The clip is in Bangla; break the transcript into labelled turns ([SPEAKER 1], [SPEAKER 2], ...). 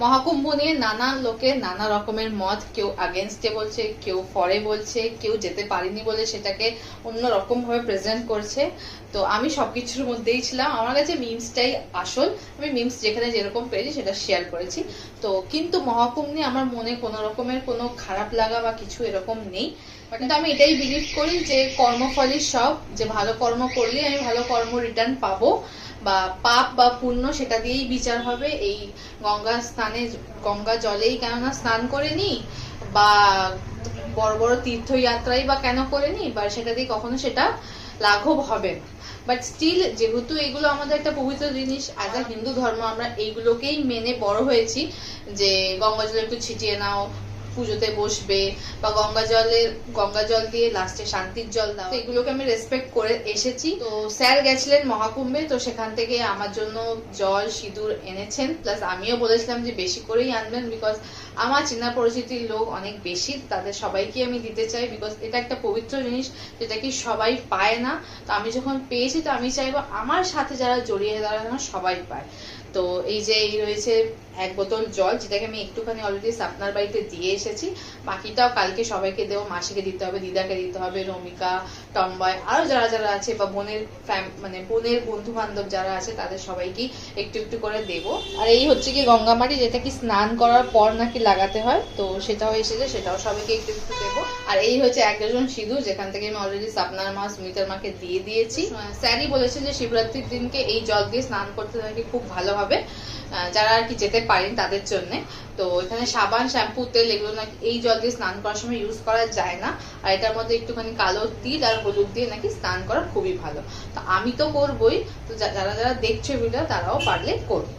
[SPEAKER 1] মহাকুম্ভ নিয়ে নানা লোকের নানা রকমের মত, কেউ আগেনস্টে বলছে, কেউ ফরে বলছে, কেউ যেতে পারিনি বলে সেটাকে অন্য রকম ভাবে প্রেজেন্ট করছে। তো আমি সবকিছুর মধ্যেই ছিলাম, আমার কাছে মিমসটাই আসল। আমি মিমস যেখানে যেরকম পেয়েছি সেটা শেয়ার করেছি। তো কিন্তু মহাকুম্ভ নিয়ে আমার মনে কোনো রকমের কোনো খারাপ লাগা বা কিছু এরকম নেই। কিন্তু আমি এটাই বিলিভ করি যে কর্মফলই সব, যে ভালো কর্ম করলে আমি ভালো কর্ম রিটার্ন পাবো, বা পাপ বা পুণ্য সেটা দিয়েই বিচার হবে। এই গঙ্গা স্নানে, গঙ্গা জলেই কেননা স্নান করে নি, বা বড় বড় তীর্থযাত্রাই বা কেন করে নি, বা সেটা দিয়ে কখনো সেটা লাঘব হবে না। বাট স্টিল যেহেতু এগুলো আমাদের একটা পবিত্র জিনিস, অ্যাজ আ হিন্দু ধর্ম আমরা এইগুলোকেই মেনে বড় হয়েছি, যে গঙ্গা জল একটু ছিটিয়ে নাও, পুজোতে বসবে, বা গঙ্গা জল দিয়ে লাস্টে শান্তির জল দাও, এগুলোকে আমি রেসপেক্ট করে এসেছি। তো স্যার গেছিলেন মহাকুম্ভে, তো সেখান থেকে আমার জন্য জল সিঁদুর এনেছেন, প্লাস আমিও বলেছিলাম যে বেশি করেই আনবেন, বিকজ আমার চেনা পরিচিতির লোক অনেক বেশি, তাদের সবাইকে আমি দিতে চাই, বিকজ এটা একটা পবিত্র জিনিস যেটা কি সবাই পায় না। তো আমি যখন পেয়েছি, তো আমি চাইবো আমার সাথে যারা জড়িয়ে দাঁড়ানো সবাই পায়। তো এই যে এই রয়েছে 1 বোতল জল, যেটাকে আমি একটুখানি অলরেডি আপনার বাড়িতে দিয়ে এসেছি, বাকিটাও কালকে সবাইকে দেবো, মাসিকে দিতে হবে, দিদাকে দিতে হবে, রমিকা, টম্বয়, আরো যারা যারা আছে, বা বোনের বোনের বন্ধু বান্ধব যারা আছে তাদের সবাইকে একটু একটু করে দেবো। আর এই হচ্ছে কি গঙ্গামাটি, যেটা কি স্নান করার পর নাকি লাগাতে হয়, তো সেটাও এসেছে, সেটাও সবাইকে একটু একটু দেবো। আর এই হচ্ছে 1 ডজন সিঁদুর, যেখান থেকে আমি অলরেডি আপনার মা সুমিতার মাকে দিয়ে দিয়েছি। স্যারই বলেছে যে শিবরাত্রির দিনকে এই জল দিয়ে স্নান করতে নাকি খুব ভালো হবে, যারা আর কি যেতে পারেন তাদের জন্য। তো এখানে সাবান, শ্যাম্পু, তেল এগুলো নাকি এই জল দিয়ে স্নান করার সময় ইউজ করা যায় না, আর এটার মধ্যে একটুখানি কালো তিল আর হলুদ দিয়ে নাকি স্নান করা খুবই ভালো। তো আমি তো করবোই, তো যারা যারা দেখছো ভিডিও তারাও পারলে করবে।